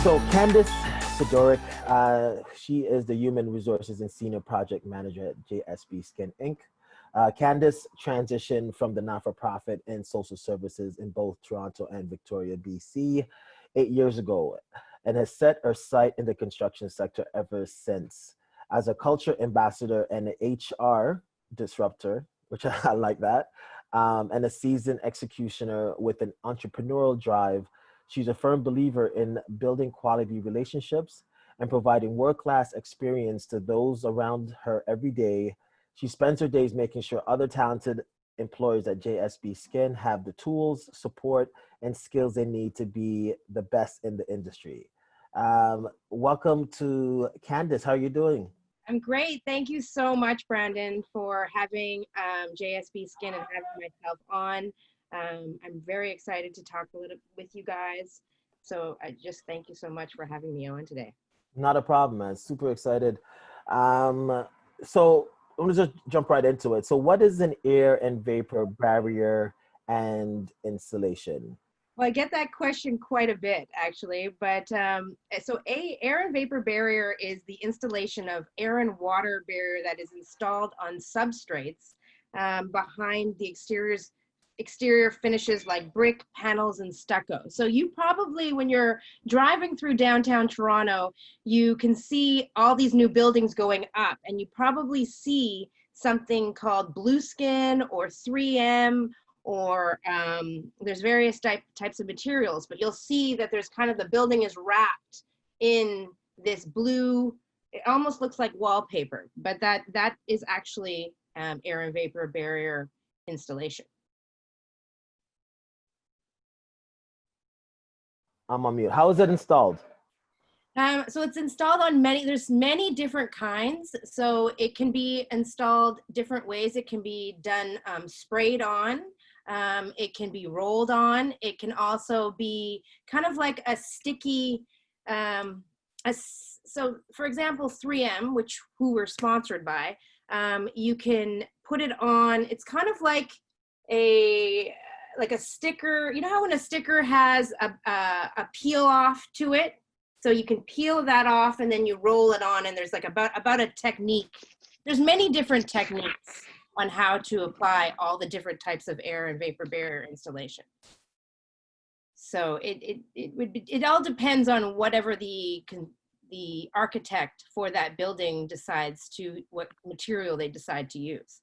So Candace Sidoruk, she is the Human Resources and Senior Project Manager at JsBskin Inc. Candace transitioned from the not-for-profit and social services in both Toronto and Victoria, BC 8 years ago, and has set her sight in the construction sector ever since. As a culture ambassador and an HR disruptor, which I like that, and a seasoned executioner with an entrepreneurial drive, she's a firm believer in building quality relationships and providing world-class experience to those around her every day. She spends her days making sure other talented employees at JsBskin have the tools, support, and skills they need to be the best in the industry. Welcome to Candace. How are you doing? I'm great. Thank you so much, Brandon, for having JsBskin and having myself on. I'm very excited to talk a little with you guys. So I just thank you so much for having me on today. Not a problem, man. Super excited. So I'm gonna just jump right into it. So what is an air and vapor barrier and insulation? Well, I get that question quite a bit, actually. But so air and vapor barrier is the installation of air and water barrier that is installed on substrates behind the exterior finishes like brick, panels, and stucco. So you probably, when you're driving through downtown Toronto, you can see all these new buildings going up, and you probably see something called Blueskin or 3M, or there's various types of materials, but you'll see that there's kind of the building is wrapped in this blue, it almost looks like wallpaper, but that is actually air and vapor barrier installation. I'm on mute. How is it installed? So it's installed on there's many different kinds. So it can be installed different ways. It can be done sprayed on. It can be rolled on. It can also be kind of like a sticky, so for example, 3M, who we're sponsored by, you can put it on. It's kind of like a sticker. You know how when a sticker has a peel off to it? So you can peel that off and then you roll it on, and there's like about a technique. There's many different techniques on how to apply all the different types of air and vapor barrier installation. So it all depends on whatever the architect for that building decides what material they decide to use.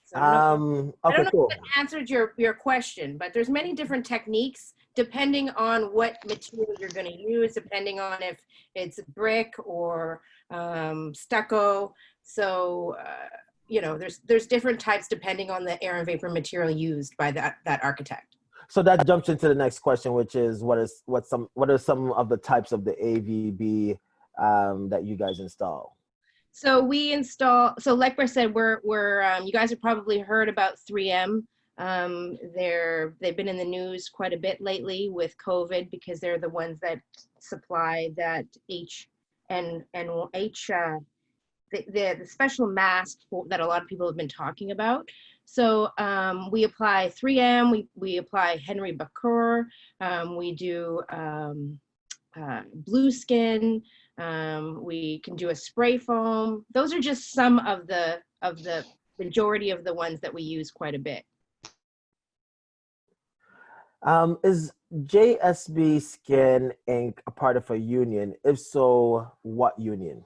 So I don't know Cool. if that answered your question, but there's many different techniques depending on what material you're going to use, depending on if it's brick or stucco. So, you know, there's different types depending on the air and vapor material used by that architect. So that jumps into the next question, which is what are some of the types of the AVB that you guys install? So we install. So like I said, we're you guys have probably heard about 3M. They've been in the news quite a bit lately with COVID because they're the ones that supply that the special mask that a lot of people have been talking about. So we apply 3M, we apply Henry Bakur, we do Blueskin, we can do a Sprayfoam. Those are just some of the majority of the ones that we use quite a bit. Is JsBskin Inc. a part of a union? If so, what union?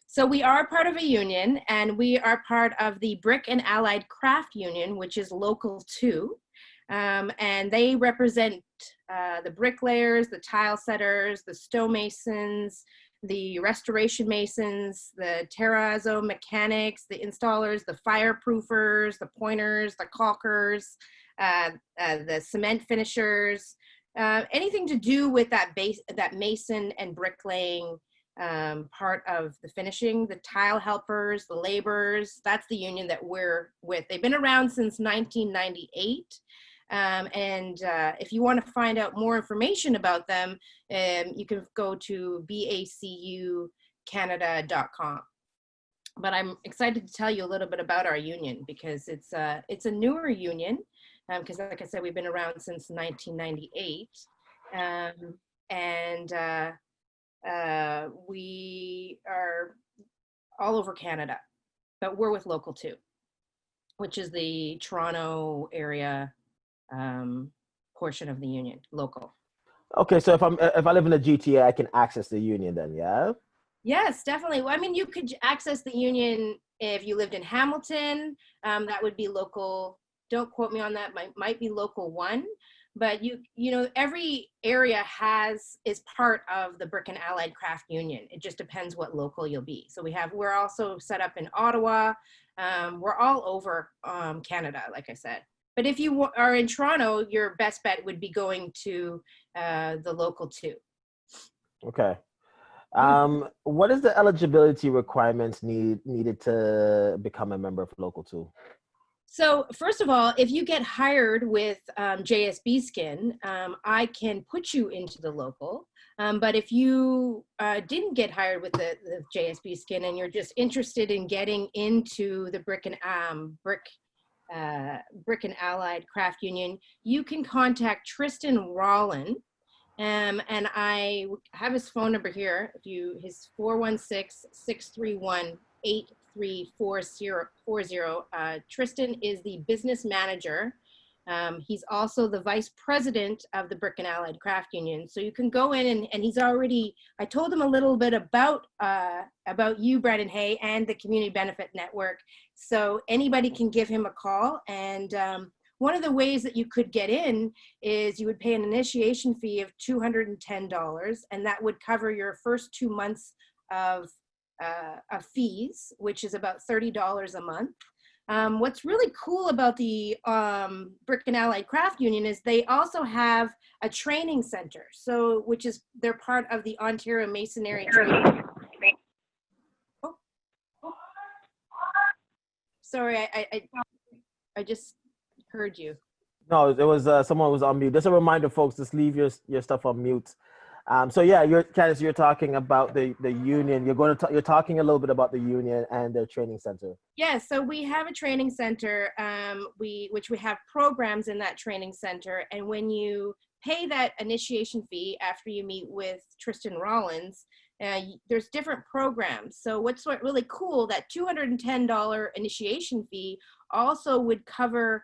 So we are part of a union, and we are part of the Brick and Allied Craft Union, which is local too. And they represent the bricklayers, the tile setters, the stonemasons, the restoration masons, the terrazzo mechanics, the installers, the fireproofers, the pointers, the caulkers, the cement finishers, anything to do with that mason and bricklaying part of the finishing, the tile helpers, the laborers. That's the union that we're with. They've been around since 1998. And if you want to find out more information about them, you can go to bacucanada.com. But I'm excited to tell you a little bit about our union because it's a newer union. Because like I said, we've been around since 1998. And we are all over Canada, but we're with Local 2, which is the Toronto area portion of the union, local. Okay, so if I live in the GTA, I can access the union then, yeah? Yes, definitely. Well, I mean, you could access the union if you lived in Hamilton. That would be local. Don't quote me on that. Might be local 1, but you know every area is part of the Brick and Allied Craft Union. It just depends what local you'll be. So we're also set up in Ottawa. We're all over Canada, like I said. But if you are in Toronto, your best bet would be going to the Local 2. Okay. What is the eligibility requirements needed to become a member of Local 2? So first of all, if you get hired with JsBskin, I can put you into the local. But if you didn't get hired with the JsBskin and you're just interested in getting into the Brick and Allied Craft Union, you can contact Tristan Rollin. And I have his phone number here. His 416-631-8340. Tristan is the business manager. He's also the vice president of the Brick and Allied Craft Union. So you can go in and he's already, I told him a little bit about you, Brendan Hay, and the Community Benefit Network. So anybody can give him a call. And one of the ways that you could get in is you would pay an initiation fee of $210, and that would cover your first 2 months of fees, which is about $30 a month. What's really cool about the Brick and Allied Craft Union is they also have a training center, they're part of the Ontario Masonry Training. Oh. Sorry, I just heard you. No, it was someone was on mute. Just a reminder, folks, just leave your stuff on mute. So yeah, Candace, you're talking about the union. You're talking a little bit about the union and their training center. Yeah, so we have a training center, which we have programs in that training center, and when you pay that initiation fee after you meet with Tristan Rollins, there's different programs. So what's really cool, that $210 initiation fee also would cover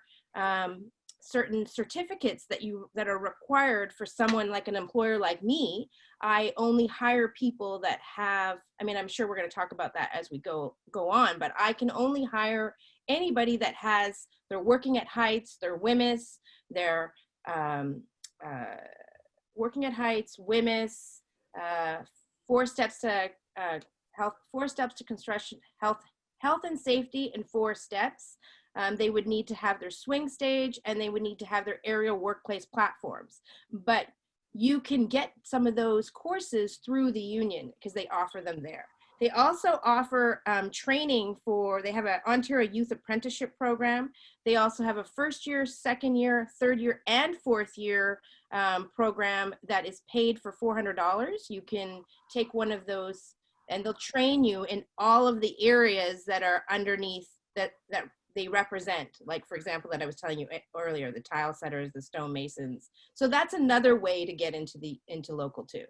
certain certificates that are required for someone like an employer like me. I only hire people that have, I mean, I'm sure we're going to talk about that as we go on, but I can only hire anybody that has, they're working at heights, they're WHMIS, they're working at heights, WHMIS, 4 steps to health, 4 steps to construction, health and safety in 4 steps. They would need to have their swing stage, and they would need to have their aerial workplace platforms. But you can get some of those courses through the union because they offer them there. They also offer training they have an Ontario Youth Apprenticeship Program. They also have a 1st year, 2nd year, 3rd year, and 4th year program that is paid for $400. You can take one of those and they'll train you in all of the areas that are underneath that they represent, like, for example, that I was telling you earlier, the tile setters, the stone masons. So that's another way to get into Local 2.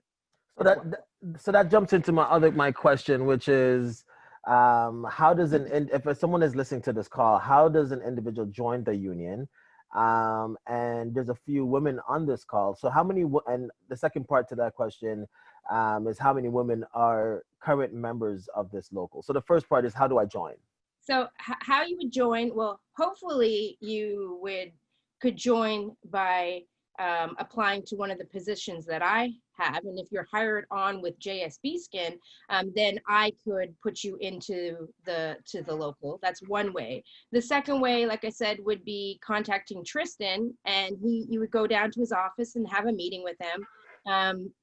So that jumps into my question, which is, how does if someone is listening to this call, how does an individual join the union? And there's a few women on this call. So and the second part to that question is how many women are current members of this local? So the first part is, how do I join? So how you would join, well, hopefully you could join by applying to one of the positions that I have. And if you're hired on with JsBskin, then I could put you into the local. That's one way. The second way, like I said, would be contacting Tristan, and you would go down to his office and have a meeting with him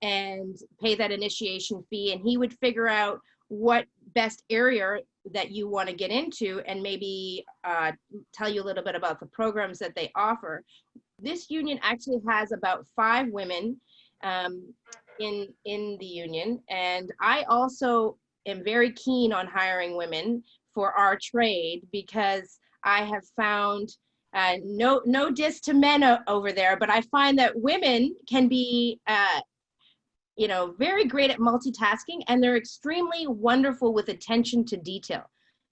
and pay that initiation fee, and he would figure out what best area that you want to get into, and maybe tell you a little bit about the programs that they offer. This union actually has about 5 women in the union, and I also am very keen on hiring women for our trade, because I have found no diss to men over there, but I find that women can be, very great at multitasking, and they're extremely wonderful with attention to detail.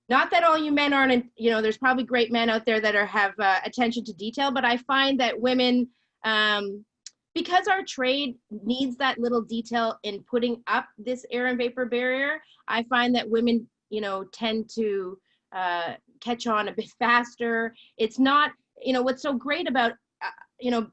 Not that all you men aren't, there's probably great men out there that have attention to detail, but I find that women, because our trade needs that little detail in putting up this air and vapor barrier, I find that women, tend to catch on a bit faster. It's not, what's so great about,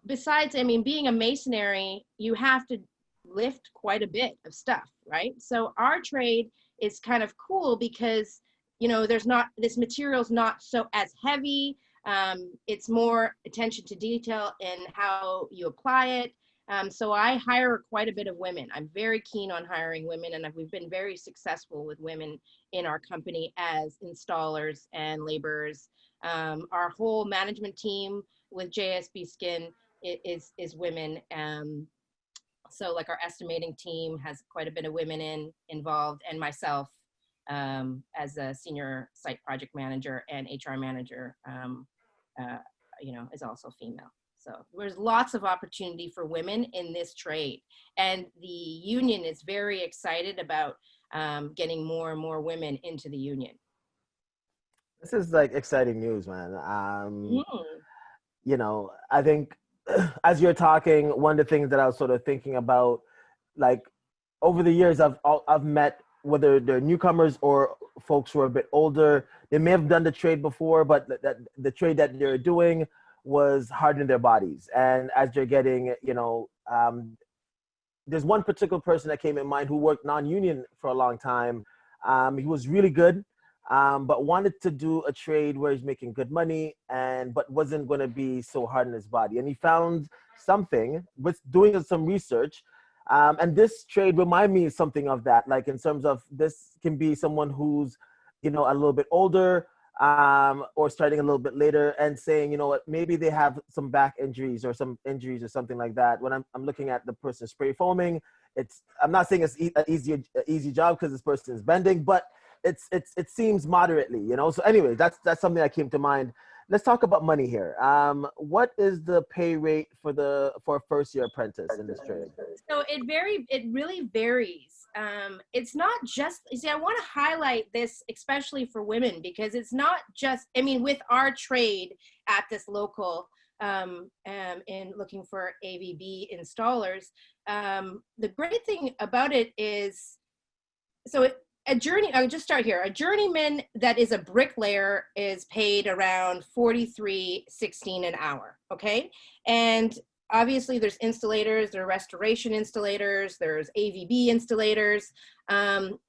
besides, being a masonry, you have to lift quite a bit of stuff, right? So our trade is kind of cool because, there's not, this material's not so as heavy. It's more attention to detail in how you apply it. So I hire quite a bit of women. I'm very keen on hiring women, and we've been very successful with women in our company as installers and laborers. Our whole management team with JsBskin is women. So like our estimating team has quite a bit of women involved, and myself as a senior site project manager and HR manager, is also female. So there's lots of opportunity for women in this trade, and the union is very excited about getting more and more women into the union. This is like exciting news, man. I think as you're talking, one of the things that I was sort of thinking about, like over the years, I've met, whether they're newcomers or folks who are a bit older, they may have done the trade before, but the trade that they're doing was hardening their bodies. And as you're getting, there's one particular person that came in mind who worked non-union for a long time. He was really good, but wanted to do a trade where he's making good money but wasn't going to be so hard on his body. And he found something with doing some research. And this trade remind me of something of that, like in terms of this can be someone who's, a little bit older or starting a little bit later and saying, maybe they have some back injuries or some injuries or something like that. When I'm looking at the person spray foaming, I'm not saying it's an easy job because this person is bending, but it seems moderately, So anyway, that's something that came to mind. Let's talk about money here. What is the pay rate for a first-year apprentice in this trade? So it really varies. It's not just, I want to highlight this, especially for women, because it's not just, with our trade at this local, in looking for AVB installers, the great thing about it is, I'll just start here. A journeyman that is a bricklayer is paid around $43.16 an hour, okay? And obviously there's installators, there are restoration installators, there's AVB installators.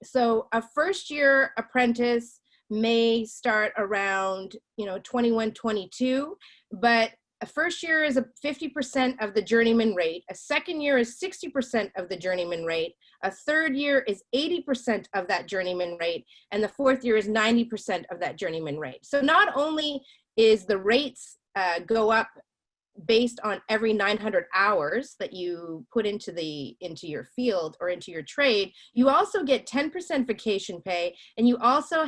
So a first year apprentice may start around, 21, 22, but a first year is 50% of the journeyman rate. A second year is 60% of the journeyman rate. A third year is 80% of that journeyman rate. And the fourth year is 90% of that journeyman rate. So not only is the rates go up based on every 900 hours that you put into your field or into your trade, you also get 10% vacation pay, and you also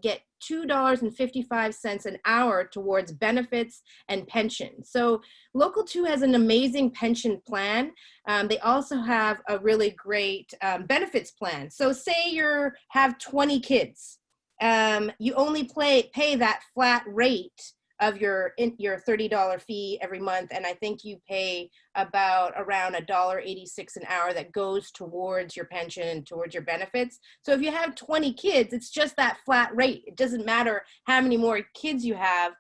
get $2.55 an hour towards benefits and pension. So Local 2 has an amazing pension plan. They also have a really great benefits plan. So say you have 20 kids, you only pay that flat rate of your $30 fee every month, and I think you pay around $1.86 an hour that goes towards your pension, towards your benefits. So if you have 20 kids, it's just that flat rate. It doesn't matter how many more kids you have.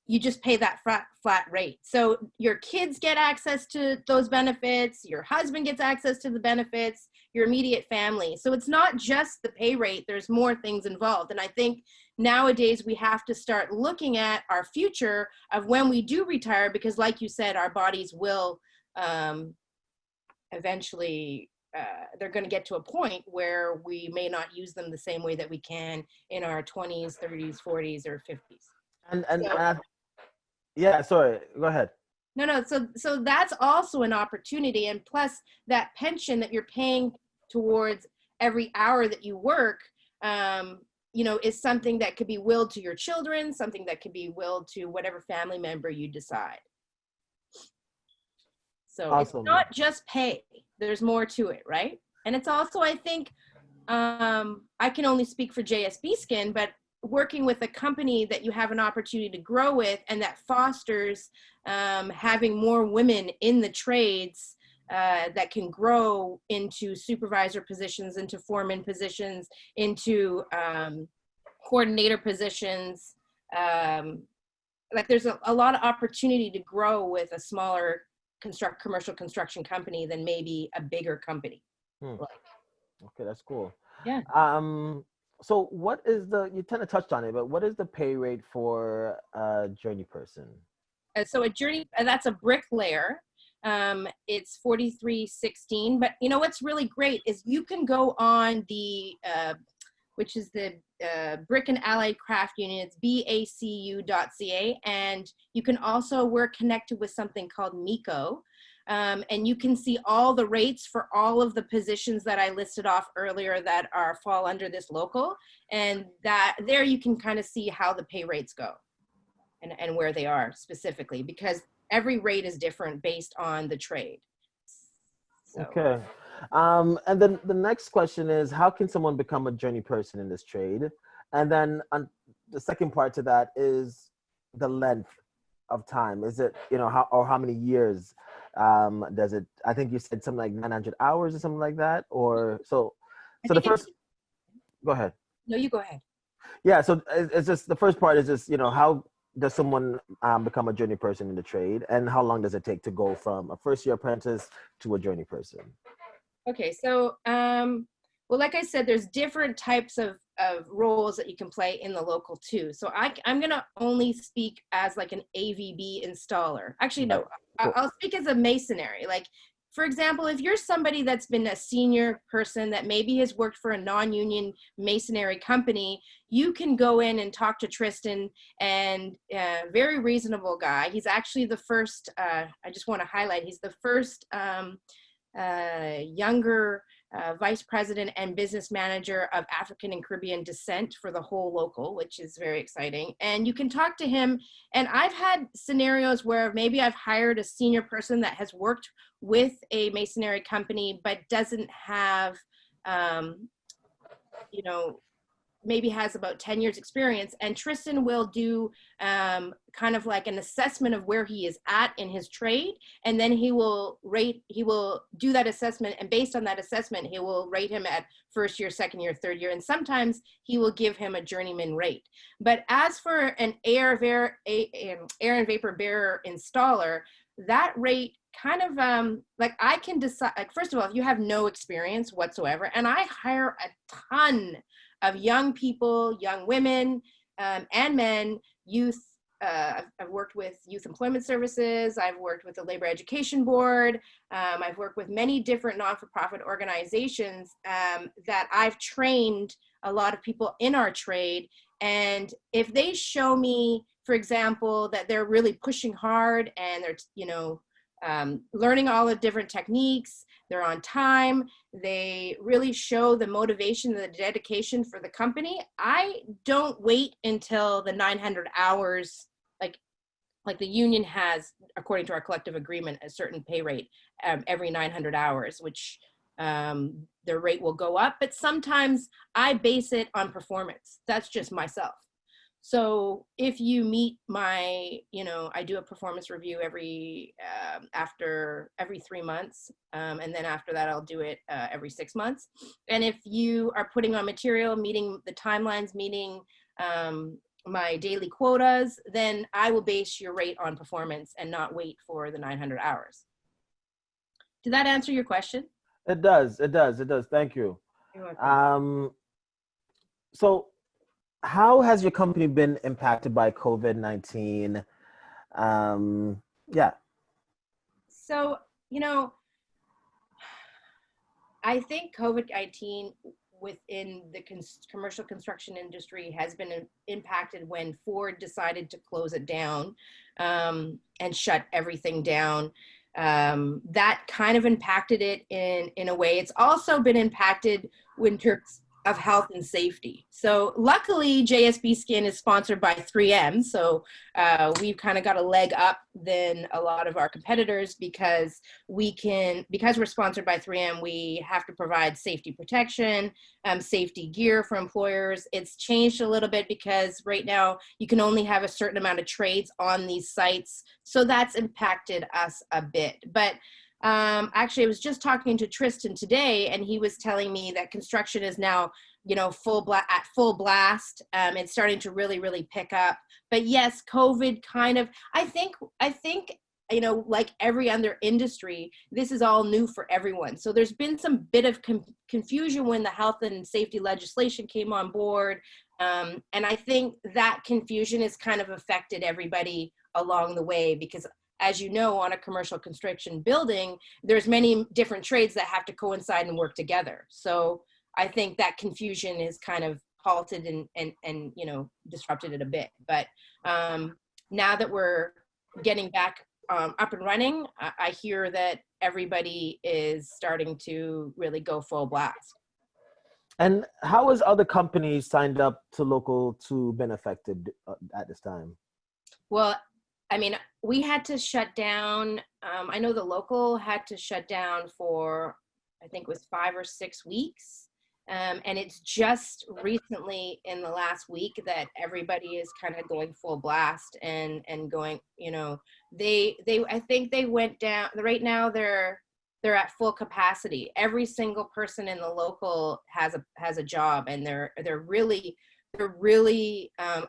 You just pay that flat rate. So your kids get access to those benefits, your husband gets access to the benefits, your immediate family. So it's not just the pay rate, there's more things involved. And I think nowadays we have to start looking at our future of when we do retire, because like you said, our bodies will eventually, they're going to get to a point where we may not use them the same way that we can in our 20s, 30s, 40s, or 50s. Yeah, sorry, go ahead. No. So that's also an opportunity. And plus that pension that you're paying towards every hour that you work, is something that could be willed to your children, something that could be willed to whatever family member you decide. So it's Awesome. not just pay. There's more to it, right? And it's also, I think, I can only speak for JsBskin, but working with a company that you have an opportunity to grow with and that fosters having more women in the trades that can grow into supervisor positions, into foreman positions, into coordinator positions. Like there's a lot of opportunity to grow with a smaller commercial construction company than maybe a bigger company. Okay, that's cool. Yeah. So what is you kind of touched on it, but what is the pay rate for a journey person? So a journey, that's a bricklayer. It's $43.16. But you know what's really great is you can go on the, which is the Brick and Allied Craft Union. It's BACU.ca, and you can also work connected with something called MECO. And you can see all the rates for all of the positions that I listed off earlier that fall under this local, and that there you can kind of see how the pay rates go and where they are specifically, because every rate is different based on the trade. So. Okay. And then the next question is, how can someone become a journey person in this trade? And then the second part to that is the length of time. Is it, how many years does it, I think you said something like 900 hours or something like that, or so the first, go ahead. No, you go ahead. Yeah, so it's just, the first part is just, how does someone become a journey person in the trade, and how long does it take to go from a first-year apprentice to a journey person? Okay, so well, like I said, there's different types of roles that you can play in the local too. So I'm gonna only speak as like an AVB installer. Actually, no, Cool. I'll speak as a masonry. Like, for example, if you're somebody that's been a senior person that maybe has worked for a non-union masonry company, you can go in and talk to Tristan, and very reasonable guy. He's actually the first, I just want to highlight, he's the first younger vice president and business manager of African and Caribbean descent for the whole local, which is very exciting. And you can talk to him. And I've had scenarios where maybe I've hired a senior person that has worked with a masonry company, but doesn't have, maybe has about 10 years experience, and Tristan will do kind of like an assessment of where he is at in his trade, and then he will do that assessment, and based on that assessment he will rate him at first year, second year, third year, and sometimes he will give him a journeyman rate. But as for an air and vapor bearer installer, that rate kind of like I can decide, like, first of all, if you have no experience whatsoever, and I hire a ton of young people, young women, and men, youth. I've worked with Youth Employment Services. I've worked with the Labor Education Board. I've worked with many different non-for-profit organizations that I've trained a lot of people in our trade. And if they show me, for example, that they're really pushing hard and they're, learning all the different techniques, they're on time, they really show the motivation and the dedication for the company, I don't wait until the 900 hours, like the union has, according to our collective agreement, a certain pay rate every 900 hours, which their rate will go up. But sometimes I base it on performance. That's just myself. So if you meet my, I do a performance review after every 3 months. And then after that, I'll do it every 6 months. And if you are putting on material, meeting the timelines, meeting my daily quotas, then I will base your rate on performance and not wait for the 900 hours. Did that answer your question? It does. Thank you. You're welcome. So how has your company been impacted by COVID-19? Yeah. So, I think COVID-19 within the commercial construction industry has been impacted when Ford decided to close it down and shut everything down. That kind of impacted it in a way. It's also been impacted of health and safety. So luckily, JSB Skin is sponsored by 3M. So we've kind of got a leg up than a lot of our competitors because because we're sponsored by 3M, we have to provide safety protection, safety gear for employers. It's changed a little bit because right now you can only have a certain amount of trades on these sites. So that's impacted us a bit. But actually, I was just talking to Tristan today, and he was telling me that construction is now, at full blast. It's starting to really, really pick up. But yes, COVID kind of, I think, like every other industry, this is all new for everyone. So there's been some bit of confusion when the health and safety legislation came on board. And I think that confusion has kind of affected everybody along the way because, as you know, on a commercial construction building, there's many different trades that have to coincide and work together. So I think that confusion is kind of halted and disrupted it a bit. But now that we're getting back up and running, I hear that everybody is starting to really go full blast. And how has other companies signed up to Local 2 been affected at this time? Well, I mean, we had to shut down. I know the Local had to shut down for, I think it was 5 or 6 weeks. And it's just recently in the last week that everybody is kind of going full blast and going, I think they went down. Right now they're at full capacity. Every single person in the Local has a job, and they're really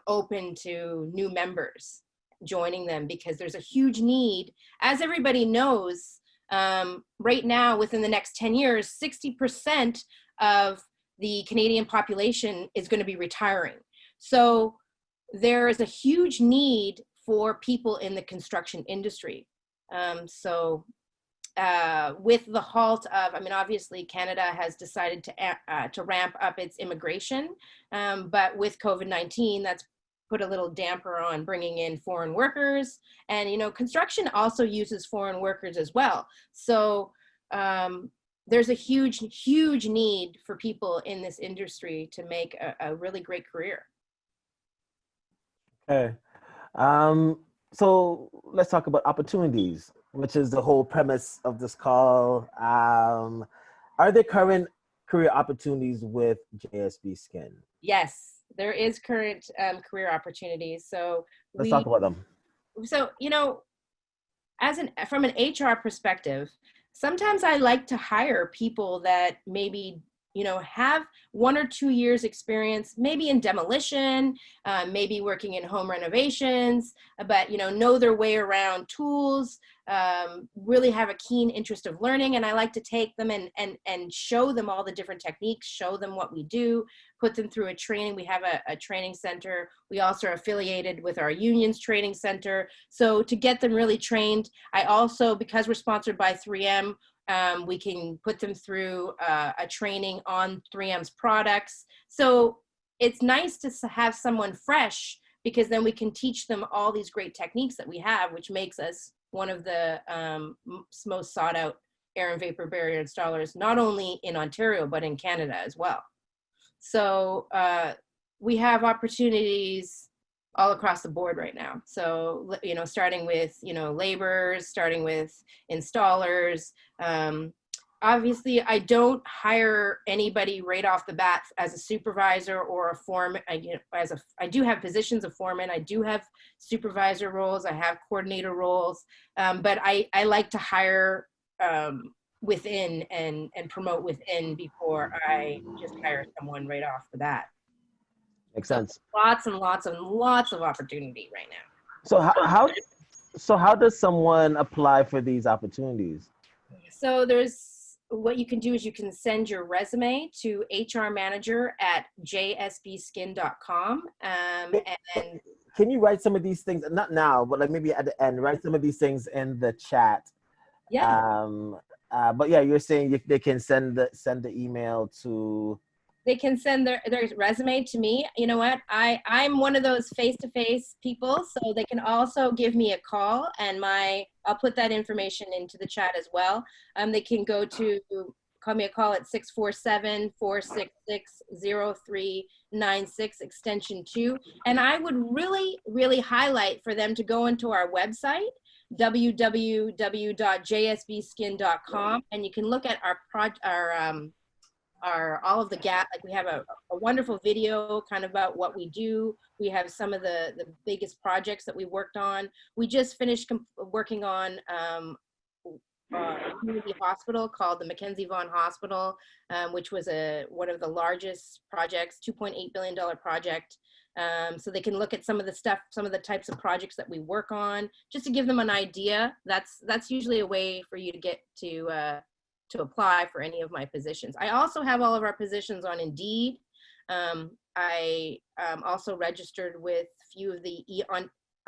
open to new members joining them because there's a huge need. As everybody knows, right now, within the next 10 years, 60% of the Canadian population is going to be retiring. So there is a huge need for people in the construction industry. With the halt of, obviously Canada has decided to ramp up its immigration, but with COVID-19, that's put a little damper on bringing in foreign workers. And, construction also uses foreign workers as well. So there's a huge, huge need for people in this industry to make a really great career. Okay. So let's talk about opportunities, which is the whole premise of this call. Are there current career opportunities with JSB Skin? Yes, there is current career opportunities. So let's talk about them. So, from an HR perspective, sometimes I like to hire people that maybe, have 1 or 2 years experience, maybe in demolition, maybe working in home renovations, but, know their way around tools, really have a keen interest of learning. And I like to take them and show them all the different techniques, show them what we do, put them through a training. We have a training center. We also are affiliated with our union's training center. So to get them really trained, I also, because we're sponsored by 3M, we can put them through a training on 3M's products. So it's nice to have someone fresh, because then we can teach them all these great techniques that we have, which makes us one of the most sought out air and vapor barrier installers, not only in Ontario, but in Canada as well. So we have opportunities all across the board right now. So, starting with, laborers, starting with installers. Obviously, I don't hire anybody right off the bat as a supervisor or a foreman. I do have positions of foreman. I do have supervisor roles. I have coordinator roles. But I like to hire within and promote within before I just hire someone right off the bat. Makes sense. Lots and lots and lots of opportunity right now. So how does someone apply for these opportunities? So what you can do is you can send your resume to hrmanager@jsbskin.com. And can you write some of these things, not now, but like maybe at the end, write some of these things in the chat? Yeah. But yeah, you're saying they can send the email to. They can send their resume to me. You know what? I'm one of those face-to-face people, so they can also give me a call, and I'll put that information into the chat as well. They can go to call me a call at 647-466-0396 extension 2. And I would really, really highlight for them to go into our website, www.jsbskin.com, and you can look at our all of the like we have a wonderful video kind of about what we do. We have some of the biggest projects that we worked on. We just finished working on a community hospital called the Mackenzie Vaughan Hospital, which was one of the largest projects, $2.8 billion project. So they can look at some of the stuff, some of the types of projects that we work on, just to give them an idea. That's usually a way for you to get to apply for any of my positions. I also have all of our positions on Indeed. I also registered with a few of the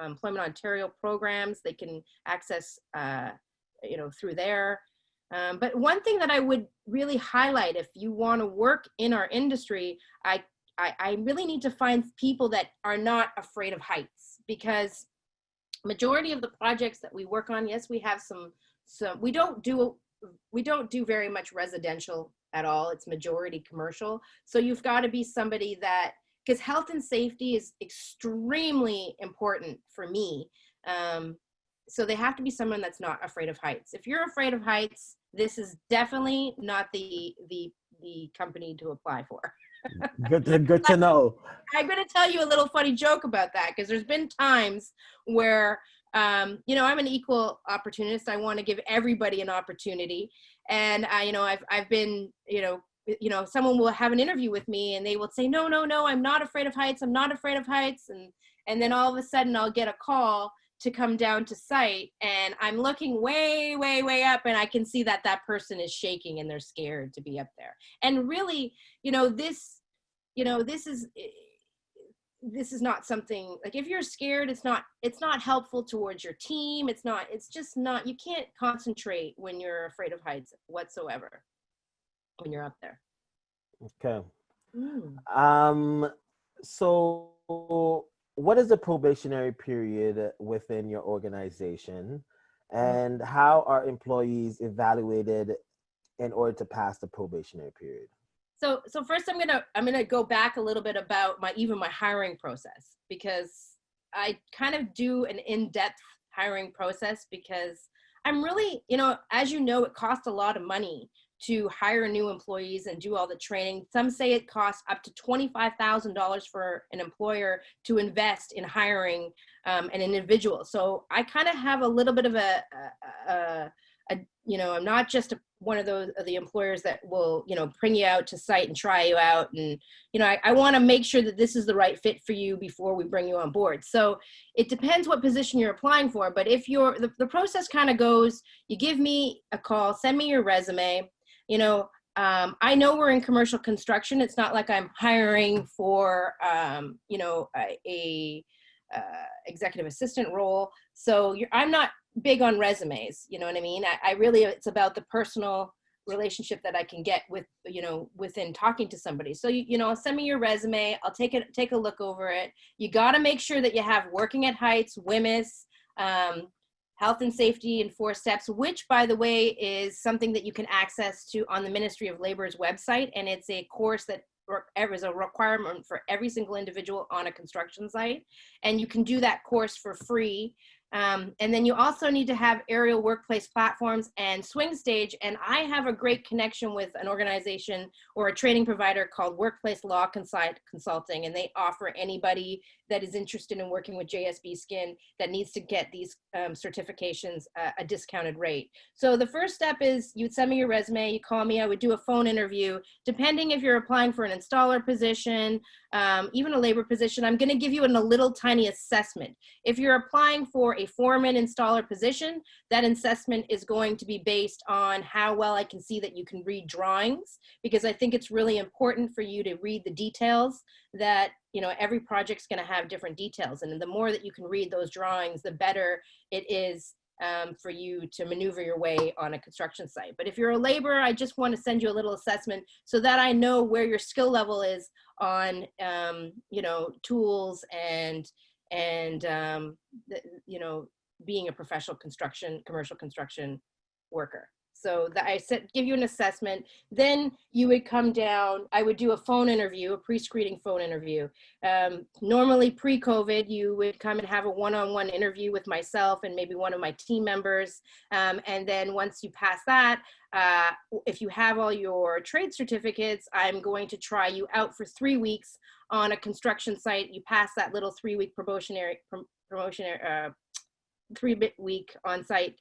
Employment Ontario programs. They can access, through there. But one thing that I would really highlight, if you want to work in our industry, I really need to find people that are not afraid of heights, because majority of the projects that we work on, yes, we have some we don't do very much residential at all. It's majority commercial. So you've got to be somebody that, because health and safety is extremely important for me. So they have to be someone that's not afraid of heights. If you're afraid of heights, this is definitely not the company to apply for. Good to know. I'm going to tell you a little funny joke about that, because there's been times where I'm an equal opportunist. I want to give everybody an opportunity. And I've been, someone will have an interview with me and they will say, no, I'm not afraid of heights. I'm not afraid of heights. And then all of a sudden I'll get a call to come down to site, and I'm looking way, way, way up, and I can see that person is shaking and they're scared to be up there. And really, this is not something, like, if you're scared, it's not helpful towards your team. It's just not, you can't concentrate when you're afraid of heights whatsoever when you're up there. Okay. So what is the probationary period within your organization, and how are employees evaluated in order to pass the probationary period? So first I'm gonna go back a little bit about my hiring process, because I kind of do an in-depth hiring process, because I'm really, as it costs a lot of money to hire new employees and do all the training. Some say it costs up to $25,000 for an employer to invest in hiring an individual. So I kind of have a little bit of I'm not just one of the employers that will, bring you out to site and try you out. And, I want to make sure that this is the right fit for you before we bring you on board. So it depends what position you're applying for. But if the process kind of goes, you give me a call, send me your resume. I know we're in commercial construction. It's not like I'm hiring for, a executive assistant role. So I'm not big on resumes. You know what I mean? I really, it's about the personal relationship that I can get with, within talking to somebody. So, send me your resume. I'll take a look over it. You got to make sure that you have working at heights, WHMIS, health and safety in 4 steps, which, by the way, is something that you can access to on the Ministry of Labor's website. And it's a course that is a requirement for every single individual on a construction site. And you can do that course for free. And then you also need to have aerial workplace platforms and swing stage. And I have a great connection with an organization or a training provider called Workplace Law Consulting. And they offer anybody that is interested in working with JsBskin that needs to get these certifications a discounted rate. So the first step is you'd send me your resume, you call me, I would do a phone interview. Depending if you're applying for an installer position, even a labor position, I'm gonna give you a little tiny assessment. If you're applying for a foreman installer position, that assessment is going to be based on how well I can see that you can read drawings, because I think it's really important for you to read the details. That every project's going to have different details, and the more that you can read those drawings, the better it is for you to maneuver your way on a construction site. But if you're a laborer, I just want to send you a little assessment so that I know where your skill level is on tools and being a professional commercial construction worker. So that I said, give you an assessment. Then you would come down. I would do a phone interview, a pre-screening phone interview. Normally pre-COVID, you would come and have a one-on-one interview with myself and maybe one of my team members. And then once you pass that, if you have all your trade certificates, I'm going to try you out for 3 weeks on a construction site. You pass that little 3-week probationary 3-week on-site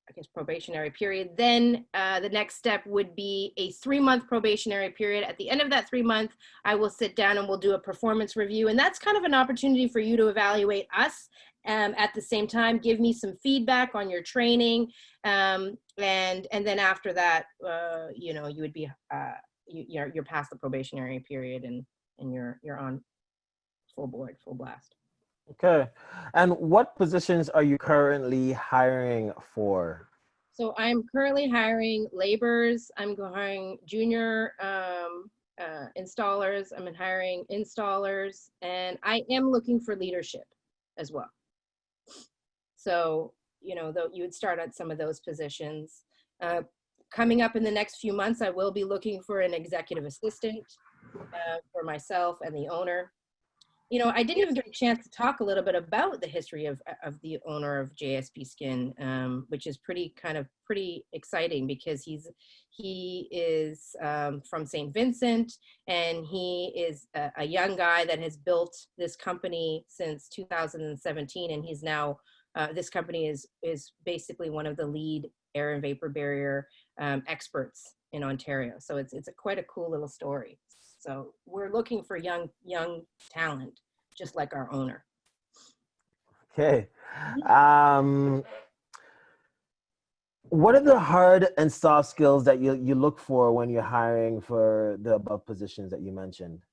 I guess probationary period. Then the next step would be a 3-month probationary period. At the end of that 3 month, I will sit down and we'll do a performance review. And that's kind of an opportunity for you to evaluate us. At the same time, give me some feedback on your training. And then after that, you know, you would be, you're past the probationary period and you're on full board, full blast. Okay. And what positions are you currently hiring for? So I'm currently hiring laborers. I'm hiring junior installers. I'm hiring installers, and I am looking for leadership as well. So, you know, though you would start at some of those positions. Coming up in the next few months, I will be looking for an executive assistant for myself and the owner. You know, I didn't even get a chance to talk a little bit about the history of the owner of JsBskin, which is pretty exciting because he is from St. Vincent, and he is a young guy that has built this company since 2017, and he's now this company is basically one of the lead air and vapor barrier experts in Ontario. So it's quite a cool little story. So we're looking for young talent, just like our owner. Okay. What are the hard and soft skills that you look for when you're hiring for the above positions that you mentioned?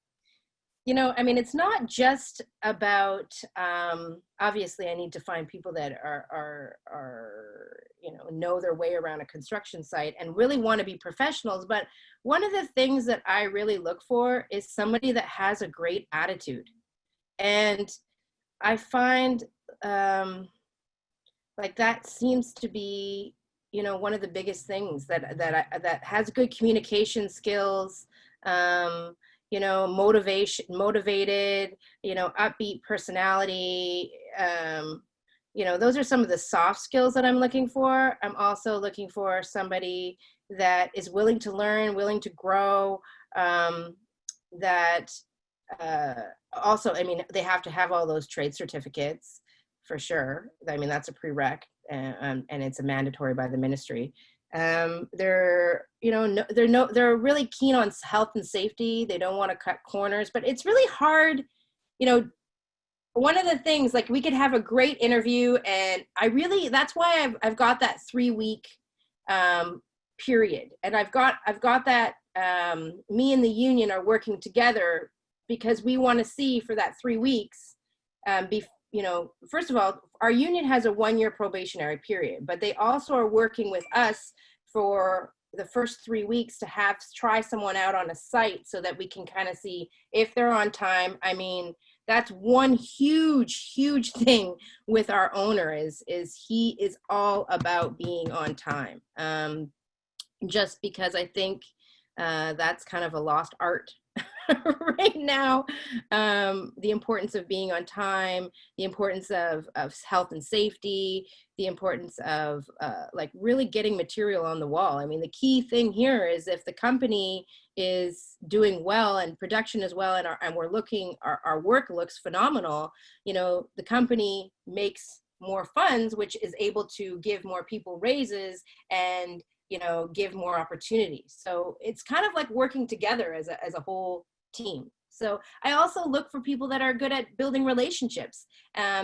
You know, I mean, it's not just about, obviously I need to find people that are you know their way around a construction site and really want to be professionals. But one of the things that I really look for is somebody that has a great attitude. And I find like that seems to be, you know, one of the biggest things that has good communication skills, you know, motivated, you know, upbeat personality. You know, those are some of the soft skills that I'm looking for. I'm also looking for somebody that is willing to learn, willing to grow, that also, I mean, they have to have all those trade certificates for sure. I mean, that's a prereq, and it's a mandatory by the ministry. They're, you know, they're really keen on health and safety. They don't want to cut corners, but it's really hard. You know, one of the things, like, we could have a great interview, and that's why I've got that 3-week period, and I've got that me and the union are working together because we want to see for that 3 weeks, you know, first of all, our union has a 1-year probationary period, but they also are working with us for the first 3 weeks to try someone out on a site so that we can kind of see if they're on time. I mean, that's one huge thing with our owner is he is all about being on time. Just because I think that's kind of a lost art right now. The importance of being on time, the importance of health and safety, the importance of like really getting material on the wall. I mean, the key thing here is if the company is doing well and production is well, and we're looking, our work looks phenomenal, you know, the company makes more funds, which is able to give more people raises and, you know, give more opportunities. So it's kind of like working together as a whole team. So I also look for people that are good at building relationships,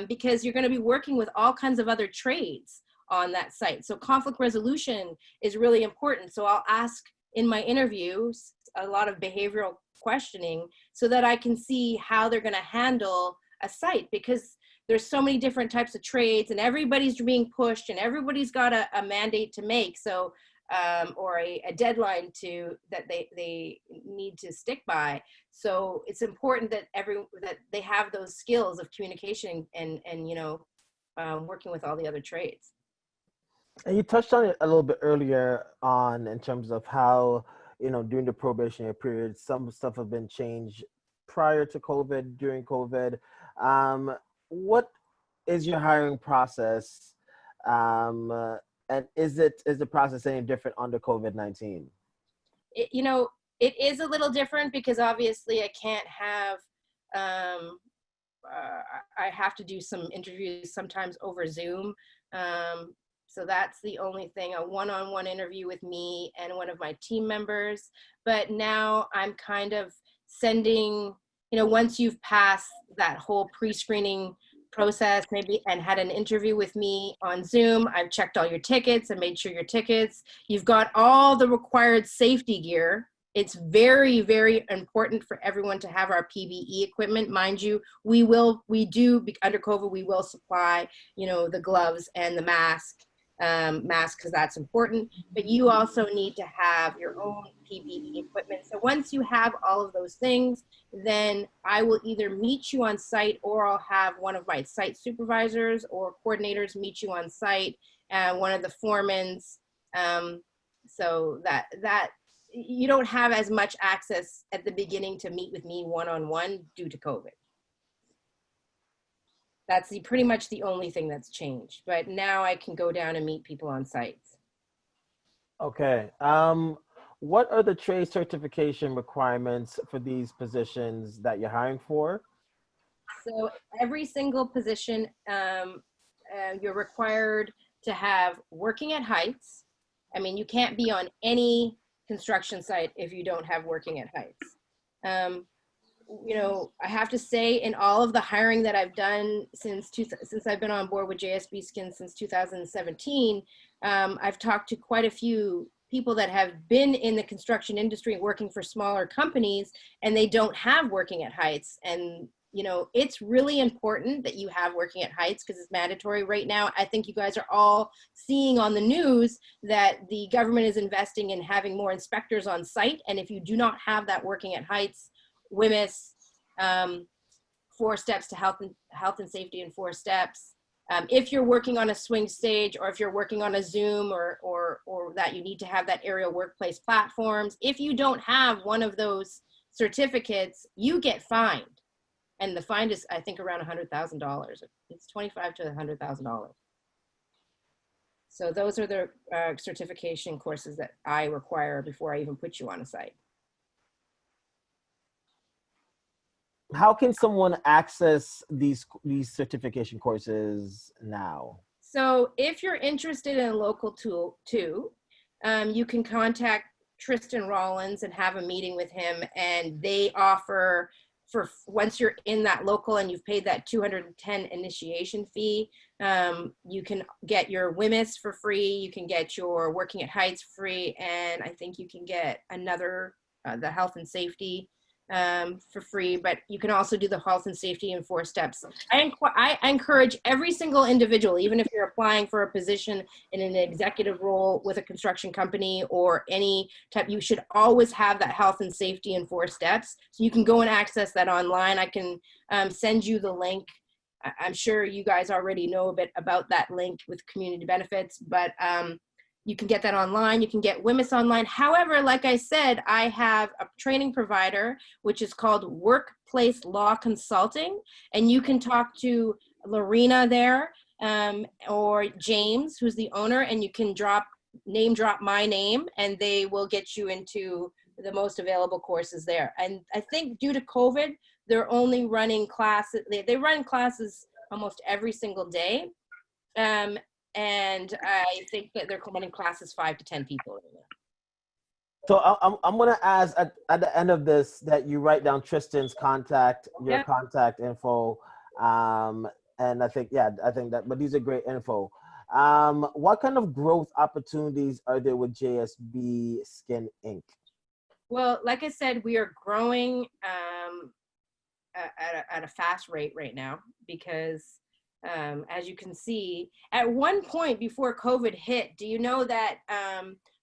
because you're going to be working with all kinds of other trades on that site. So conflict resolution is really important. So I'll ask in my interviews a lot of behavioral questioning so that I can see how they're going to handle a site, because there's so many different types of trades and everybody's being pushed and everybody's got a mandate to make. So or a deadline that they need to stick by. So it's important that that they have those skills of communication and you know, working with all the other trades. And you touched on it a little bit earlier on in terms of how, during the probationary period, some stuff have been changed prior to COVID, during COVID. What is your hiring process? Um, uh, and is the process any different under COVID-19? It, you know, it is a little different because obviously I can't have, um, I have to do some interviews sometimes over Zoom. Um, so that's the only thing, a one-on-one interview with me and one of my team members. But now I'm kind of sending, once you've passed that whole pre-screening process, maybe, and had an interview with me on Zoom, I've checked all your tickets and made sure your tickets, you've got all the required safety gear. It's very, very important for everyone to have our PPE equipment. Mind you, we do, under COVID, we will supply, the gloves and the mask, because that's important. But you also need to have your own PPE equipment. So once you have all of those things, then I will either meet you on site, or I'll have one of my site supervisors or coordinators meet you on site, one of the foremans, so that you don't have as much access at the beginning to meet with me one-on-one due to COVID. That's pretty much the only thing that's changed. But now I can go down and meet people on sites. Okay. What are the trade certification requirements for these positions that you're hiring for? So every single position, you're required to have working at heights. I mean, you can't be on any construction site if you don't have working at heights. I have to say, in all of the hiring that I've done since I've been on board with JsBskin since 2017, I've talked to quite a few people that have been in the construction industry working for smaller companies, and they don't have working at heights. And it's really important that you have working at heights because it's mandatory right now. I think you guys are all seeing on the news that the government is investing in having more inspectors on site. And if you do not have that working at heights, WMIS, 4 steps to health and safety in 4 steps. If you're working on a swing stage, or if you're working on a Zoom, or that you need to have that aerial workplace platforms, if you don't have one of those certificates, you get fined. And the fine is, I think, around $100,000. It's $25,000 to $100,000. So those are the certification courses that I require before I even put you on a site. How can someone access these certification courses now? So if you're interested in a local tool too, you can contact Tristan Rollins and have a meeting with him, and they offer, for once you're in that local and you've paid that $210 initiation fee, you can get your WMIS for free, you can get your working at heights free, and I think you can get another, the health and safety for free, but you can also do the health and safety in 4 steps. I encourage every single individual, even if you're applying for a position in an executive role with a construction company or any type, you should always have that health and safety in 4 steps. So you can go and access that online. I can send you the link. I'm sure you guys already know a bit about that link with community benefits, but you can get that online. You can get WMIS online. However, like I said, I have a training provider, which is called Workplace Law Consulting. And you can talk to Lorena there, or James, who's the owner, and you can name drop my name, and they will get you into the most available courses there. And I think due to COVID, they're only running classes. They run classes almost every single day. And I think that they're running classes 5 to 10 people. So I'm gonna ask at the end of this that you write down Tristan's your contact info, and I think that. But these are great info. What kind of growth opportunities are there with JsBskin Inc? Well, like I said, we are growing at a fast rate right now because, as you can see, at one point before COVID hit, do you know that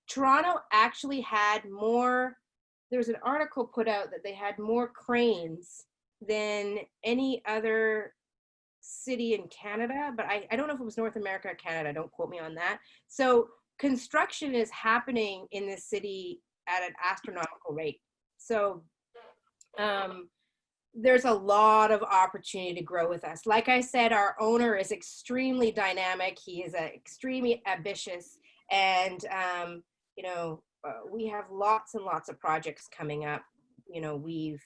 Toronto actually had more, there was an article put out that they had more cranes than any other city in Canada, but I don't know if it was North America or Canada. Don't quote me on that. So construction is happening in this city at an astronomical rate. So there's a lot of opportunity to grow with us. Like I said, our owner is extremely dynamic. He is extremely ambitious, and you know, we have lots and lots of projects coming up. You know, we've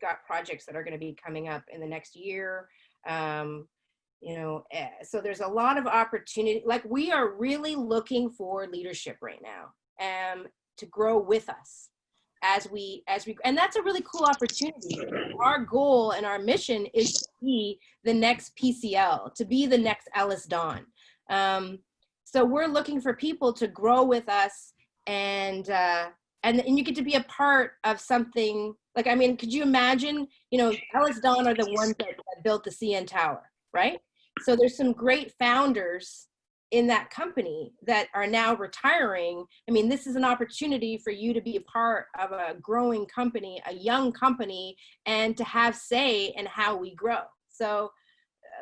got projects that are going to be coming up in the next year. You know, so there's a lot of opportunity. Like, we are really looking for leadership right now, to grow with us as we, and that's a really cool opportunity. Our goal and our mission is to be the next PCL, to be the next Ellis Don. So we're looking for people to grow with us, and you get to be a part of something. Like, I mean, could you imagine, you know, Ellis Don are the ones that built the CN Tower, right? So there's some great founders in that company that are now retiring. I mean, this is an opportunity for you to be a part of a growing company, a young company, and to have say in how we grow. So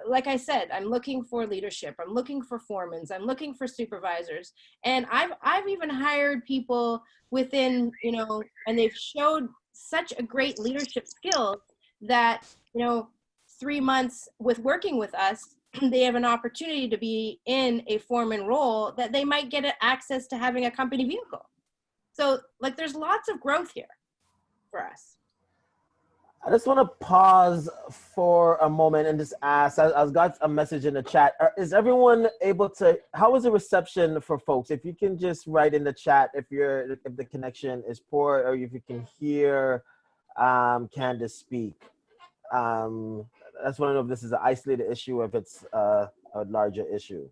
like I said, I'm looking for leadership. I'm looking for foremans. I'm looking for supervisors. And I've even hired people within, you know, and they've showed such a great leadership skill that, you know, 3 months with working with us, they have an opportunity to be in a foreman role that they might get access to having a company vehicle. So like, there's lots of growth here for us. I just want to pause for a moment and just ask, I've got a message in the chat. Is everyone able to, how is the reception for folks? If you can just write in the chat if the connection is poor, or if you can hear Candace speak. I just want to know if this is an isolated issue or if it's a larger issue.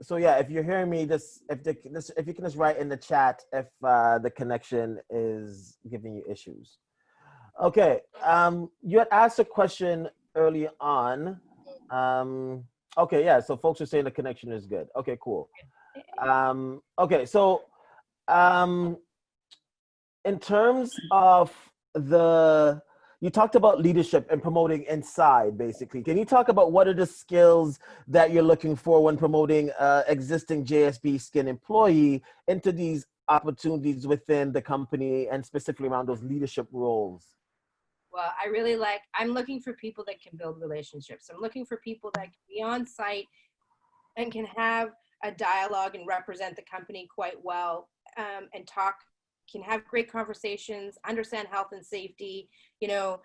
So yeah, if you're hearing me, if you can just write in the chat if the connection is giving you issues. Okay, you had asked a question early on. Okay, yeah, so folks are saying the connection is good. Okay, cool. Okay, so in terms of you talked about leadership and promoting inside, basically. Can you talk about what are the skills that you're looking for when promoting existing JsBskin employee into these opportunities within the company, and specifically around those leadership roles? Well, I'm looking for people that can build relationships. I'm looking for people that can be on site and can have a dialogue and represent the company quite well, and can have great conversations, understand health and safety, you know,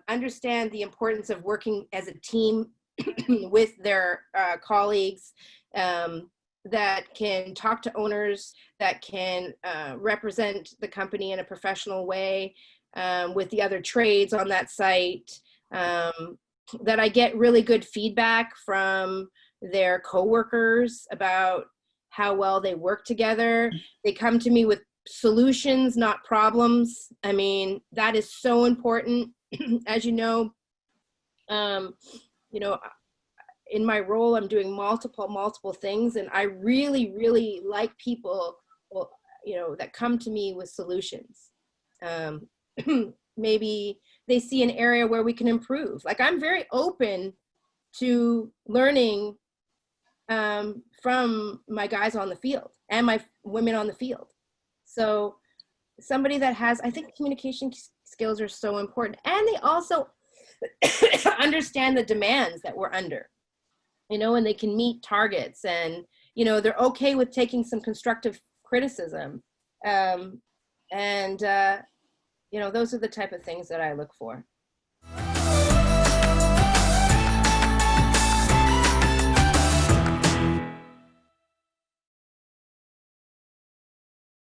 understand the importance of working as a team with their colleagues, that can talk to owners, that can represent the company in a professional way, with the other trades on that site, that I get really good feedback from their coworkers about how well they work together. They come to me with solutions, not problems. I mean, that is so important. As you know, in my role, I'm doing multiple things, and I really, really like people, well, you know, that come to me with solutions. Maybe they see an area where we can improve. Like, I'm very open to learning from my guys on the field and my women on the field. So somebody that has, I think communication skills are so important, and they also understand the demands that we're under, you know, and they can meet targets, and, you know, they're okay with taking some constructive criticism. You know, those are the type of things that I look for.